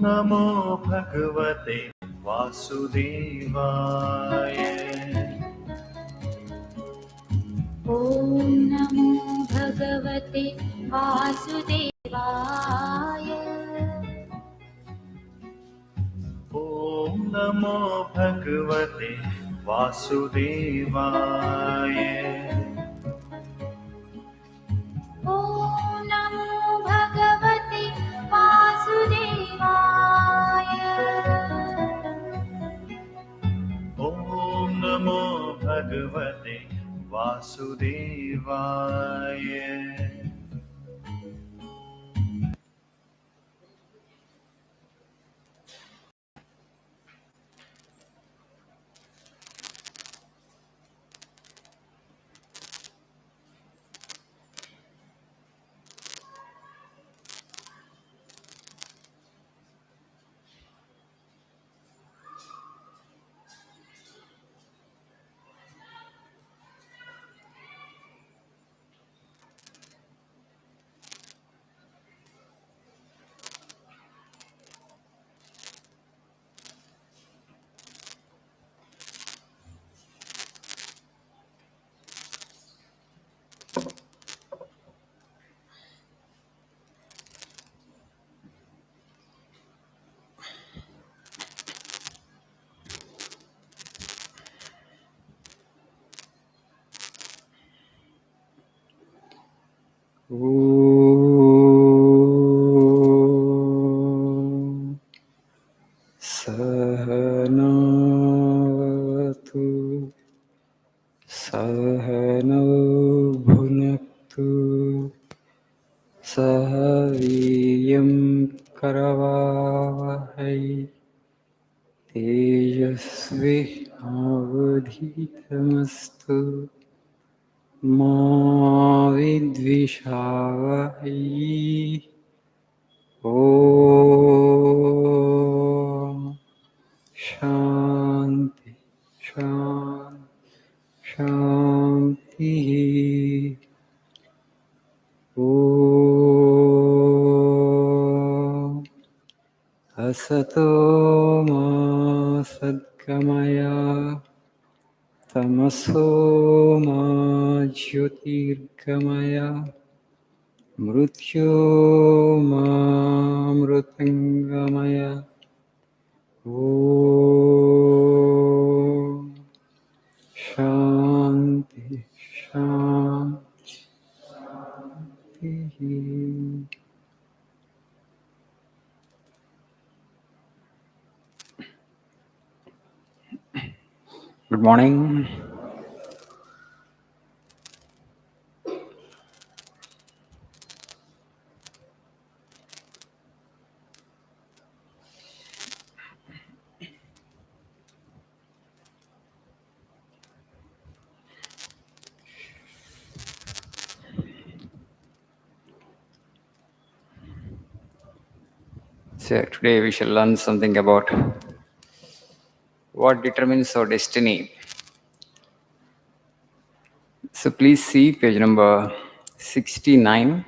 नमो भगवते वासुदेवाय। ॐ नमो भगवते वासुदेवाय। ॐ नमो भगवते वासुदेवाय। ॐ नमो भगवते वासुदेवाय। ॐ नमो भगवते वासुदेवाय। सहनावतु सहनौ भुनक्तु सह वीर्यं करवावहै तेजस्विनावधीतमस्तु मा विद्विषावहै। ॐ शान्ति शान्तिः। ॐ असतो मा सद्गमय तमसो मा ज्योतिर्गमय मृत्योर्मामृतङ्गमय। ॐ शान्ति शान्तिः। Good morning. So today we shall learn something about what determines our destiny. So please see page number 69.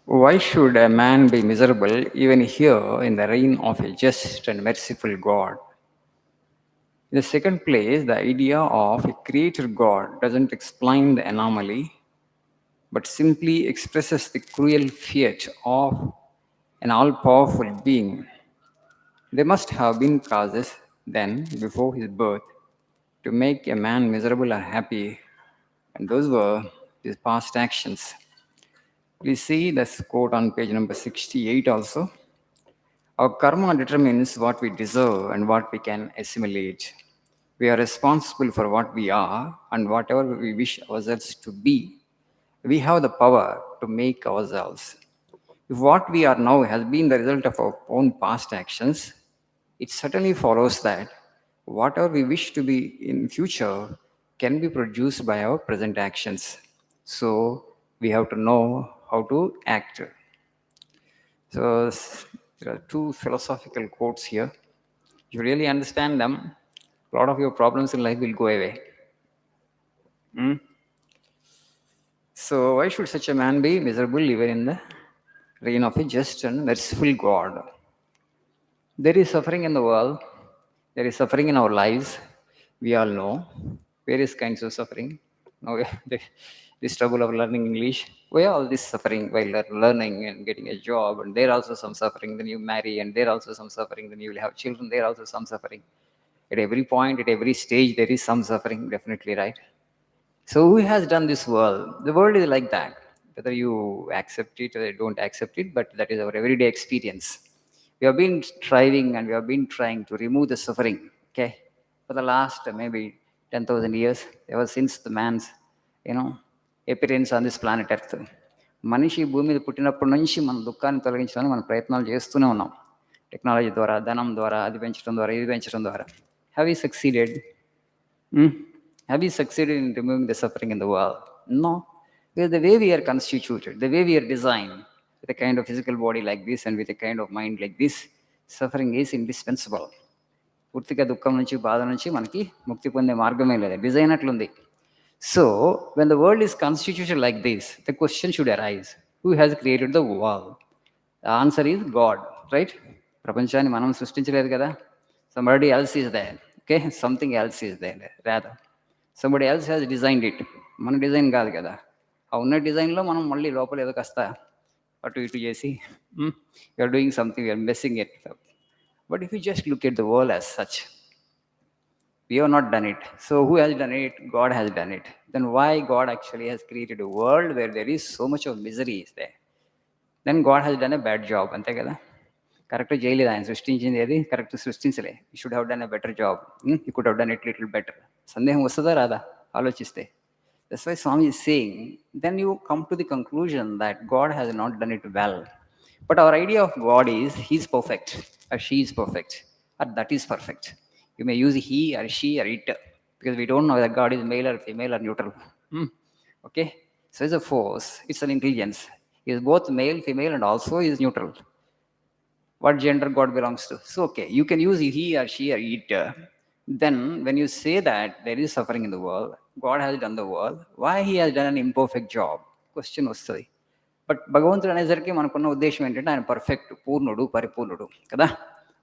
Why should a man be miserable even here in the reign of a just and merciful God? In the second place, the idea of a creator God doesn't explain the anomaly, but simply expresses the cruel fate of an all-powerful being. There must have been causes then, before his birth, to make a man miserable or happy, and those were his past actions. Please see this quote on page number 68 also. Our karma determines what we deserve and what we can assimilate. We are responsible for what we are, and whatever we wish ourselves to be, we have the power to make ourselves. If what we are now has been the result of our own past actions, it certainly follows that whatever we wish to be in future can be produced by our present actions. So we have to know how to act. So there are two philosophical quotes here. If you really understand them, a lot of your problems in life will go away. So why should such a man be miserable even in the reign of a just and merciful God? There is suffering in the world. There is suffering in our lives. We all know various kinds of suffering. Now, this trouble of learning English. We all this suffering while learning and getting a job, and there also some suffering. Then you marry, and there also some suffering. Then you will have children. There also some suffering. At every point, at every stage, there is some suffering. Definitely, right? So who has done this world? The world is like that. Whether you accept it or you don't accept it, but that is our everyday experience. We have been striving and we have been trying to remove the suffering. Okay, for the last maybe 10,000 years, ever since the man's, you know, appearance on this planet Earth. మనిషి భూమి మీద పుట్టినప్పటి నుంచి మన దుఃఖాన్ని తొలగించడానికి మన ప్రయత్నాలు చేస్తూనే ఉన్నాం. టెక్నాలజీ ద్వారా, ధనం ద్వారా, అది పెంచడం ద్వారా, ఇది పెంచడం ద్వారా. Have you succeeded? Have we succeeded in removing the suffering in the world? No. Because the way we are constituted, the way we are designed, with a kind of physical body like this and with a kind of mind like this, suffering is indispensable. పూర్తిగా దుఃఖం నుంచి బాధ నుంచి మనకి ముక్తి పొందే మార్గమే లేదు, డిజైన్ అట్లుంది. So when the world is constitution like this, the question should arise, who has created the world? The answer is God, right? ప్రపంచాన్ని మనం సృష్టించలేదు కదా. somebody else is there, okay? Something else is there rather. somebody else has designed it. మన design కాదు కదా. ఆ ఉన్న డిజైన్లో మనం మళ్ళీ లోపల ఏదో కాస్త అటు ఇటు చేసి you're doing something, you're messing it. But if you just look at the world as such, we have not done it. So who has done it? God has done it. Then why God actually has created a world where there is so much of misery is there? Then God has done a bad job, అంతే కదా. Correct చేయలేదు, ఆయన సృష్టించింది ఏది correct సృష్టించలే. You should have done a better job, you could have done it little better. సందేహం వస్తుందా రాదా ఆలోచిస్తే? That's why Swami is saying, then you come to the conclusion that God has not done it well. But our idea of God is he's perfect or she is perfect or that is perfect. You may use he or she or it because we don't know whether God is male or female or neutral. Okay, so it's a force, it's an intelligence. He is both male, female, and also is neutral. What gender God belongs to? So okay, you can use he or she or it. Then when you say that there is suffering in the world, God has done the world, why he has done an imperfect job? Question వస్తుంది. But భగవంతుడు అనేసరికి మనకున్న ఉద్దేశం ఏంటంటే ఆయన perfect, పూర్ణుడు, పరిపూర్ణుడు కదా.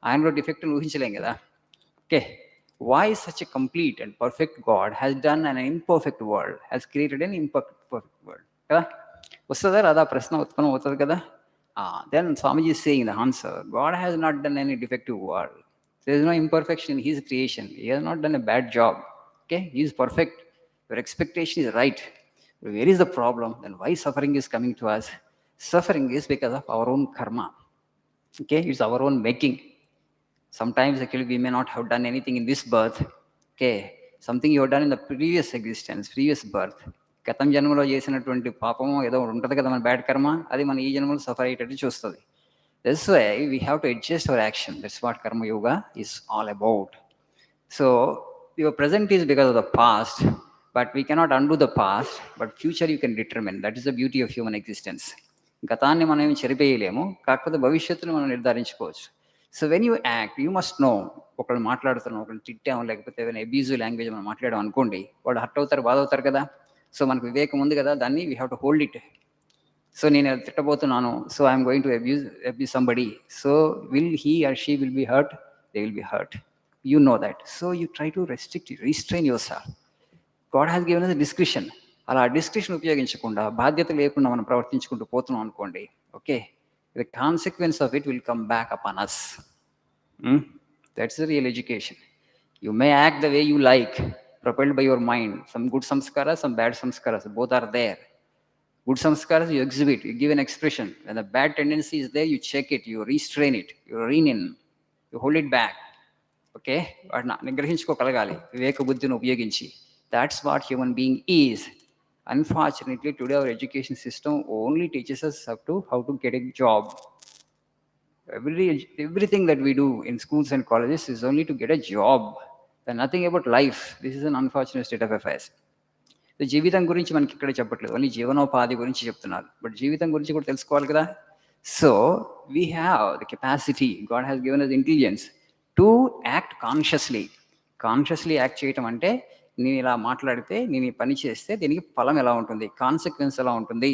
ఆయనలో డిఫెక్ట్ని ఊహించలేం కదా. Okay, why such a complete and perfect God has done an imperfect world, has created an imperfect world? కదా, వస్తుందా రాదా ప్రశ్న ఉత్పన్నం అవుతుంది కదా. Then Swamiji is saying the answer, God has not done any defective world. There is no imperfection in his creation. He has not done a bad job. Okay, he is perfect. Your expectation is right. Where is the problem? Then why suffering is coming to us? Suffering is because of our own karma. Okay, it's our own making. Sometimes actually we may not have done anything in this birth. Okay, something you have done in the previous existence, previous birth. గతం జన్మలో చేసినటువంటి పాపము ఏదో ఉంటుంది కదా, మన bad కర్మ, అది మన ఈ జన్మలో సఫర్ అయ్యేటట్టు చూస్తుంది. That's why we have to adjust our action. That's what Karma Yoga is all about. So your present is because of the past, but we cannot undo the past, but future you can determine. That is the beauty of human existence. గతాన్ని మనం ఏమి చెరిపేయలేము, కాకపోతే భవిష్యత్తును మనం నిర్ధారించుకోవచ్చు. So when you act, you must know. ఒకళ్ళు మాట్లాడుతున్నాం, ఒకళ్ళు తిట్టాము, లేకపోతే ఏదైనా అబ్యూజివ్ లాంగ్వేజ్ మనం మాట్లాడాం అనుకోండి, వాళ్ళు హర్ట్ అవుతారు, బాధ అవుతారు కదా. సో మనకు వివేకం ఉంది కదా, దాన్ని we have to hold it. So నేను తిట్టబోతున్నాను, so I'm going to abuse somebody. So will he or she will be hurt? They will be hurt. You know that. So you try to restrain yourself. God has given us a discretion. అలా description ఉపయోగించకుండా, బాధ్యత లేకుండా మనం ప్రవర్తించుకుంటూ పోతున్నాం అనుకోండి, okay, the consequence of it will come back upon us. That's the real education. You may act the way you like, propelled by your mind. Some good samskaras, some bad samskaras, both are there. Good samskaras you exhibit, you give an expression. When the bad tendency is there, you check it, you restrain it, you rein in, you hold it back. Okay, వాటిని నిగ్రహించుకోగలగాలి వివేక బుద్ధిని ఉపయోగించి. That's what human being is. Unfortunately today our education system only teaches us how to get a job. Everything that we do in schools and colleges is only to get a job. There's nothing about life. This is an unfortunate state of affairs. జీవితం గురించి మనకి ఇక్కడ చెప్పట్లేదు, only జీవనోపాధి గురించి చెప్తున్నారు. But జీవితం గురించి కూడా తెలుసుకోవాలి కదా. So we have the capacity, God has given us intelligence to act consciously. Consciously act చేయటం అంటే నేను ఇలా మాట్లాడితే, నేను ఈ పని చేస్తే దీనికి ఫలం ఎలా ఉంటుంది, కాన్సిక్వెన్స్ ఎలా ఉంటుంది.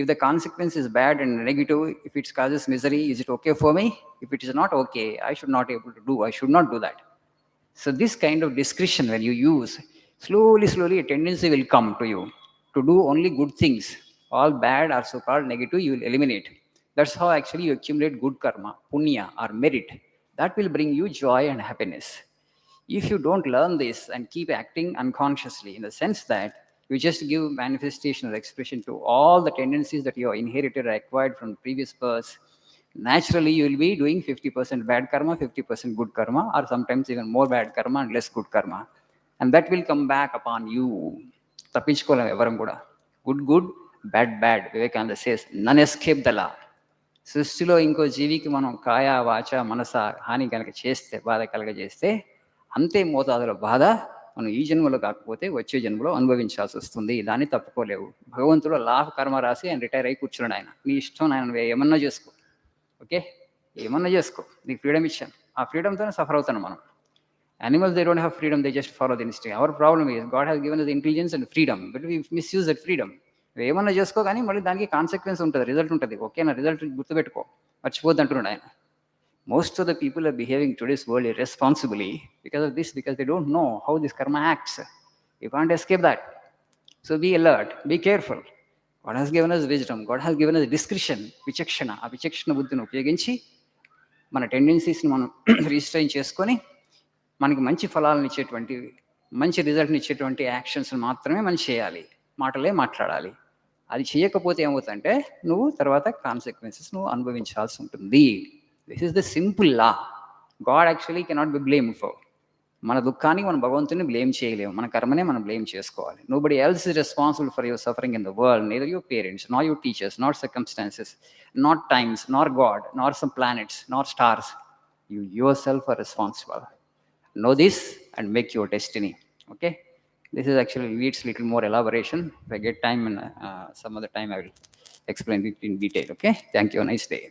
If the consequence is bad and negative, if it causes misery, is it okay for me? If it is not okay, I should not able to do. I should not do that. So this kind of discretion when you use, slowly a tendency will come to you to do only good things. All bad or so-called negative you will eliminate. That's how actually you accumulate good karma, punya or merit. That will bring you joy and happiness. If you don't learn this and keep acting unconsciously, in the sense that you just give manifestation or expression to all the tendencies that you have inherited or acquired from previous births, naturally you will be doing 50% bad karma, 50% good karma, or sometimes even more bad karma and less good karma. And that will come back upon you. తప్పించుకోలేం ఎవరం కూడా. Good good, bad bad. Vivekananda says none escape the law. సృష్టిలో ఇంకో జీవికి మనం కాయ వాచ మనస హాని కనుక చేస్తే, బాధ కలగజేస్తే, అంతే మోతాదులో బాధ మనం ఈ జన్మలో కాకపోతే వచ్చే జన్మలో అనుభవించాల్సి వస్తుంది. దాన్ని తప్పుకోలేవు. భగవంతుడు లా ఆఫ్ కర్మ రాసి ఆయన రిటైర్ అయి కూర్చున్నాడు. ఆయన నీ ఇష్టం, ఆయన ఏమన్నా చేసుకో, ఓకే, ఏమన్నా చేసుకో, నీకు ఫ్రీడమ్ ఇచ్చాను. ఆ ఫ్రీడమ్తోనే సఫర్ అవుతాను మనం. Animals, they don't have freedom, they just follow the instinct. Our problem is God has given us the intelligence and freedom, but we misuse that freedom. ఏమన్నా చేసుకో, కానీ మళ్ళీ దానికి కాన్సిక్వెన్స్ ఉంటుంది, రిజల్ట్ ఉంటుంది. ఓకేనా, రిజల్ట్ గుర్తుపెట్టుకో, మర్చిపోద్దు అంటున్నాడు ఆయన. Most of the people are behaving today's world irresponsibly because of this, because they don't know how this karma acts. You can't escape that. So be alert, be careful. God has given us wisdom, God has given us discretion, విచక్షణ. ఆ విచక్షణ బుద్ధిని ఉపయోగించి మన టెండెన్సీస్ని మనం register చేసుకొని మనకి మంచి ఫలాలను ఇచ్చేటువంటి, మంచి రిజల్ట్ని ఇచ్చేటువంటి యాక్షన్స్ మాత్రమే మనం చేయాలి, మాటలే మాట్లాడాలి. అది చేయకపోతే ఏమవుతుందంటే నువ్వు తర్వాత కాన్సిక్వెన్సెస్ నువ్వు అనుభవించాల్సి ఉంటుంది. This is the simple law. God actually cannot be blame for. మన దుఃఖానికి మనం భగవంతుని బ్లేమ్ చేయలేము, మన కర్మనే మనం బ్లేమ్ చేసుకోవాలి. Nobody else is responsible for your suffering in the world, neither your parents, nor your teachers, nor circumstances, not times, nor God, nor some planets, nor stars. You yourself are responsible. Know this and make your destiny. Okay, this is actually needs little more elaboration. If I get time and some other time I will explain it in detail. Okay, thank you. Nice day.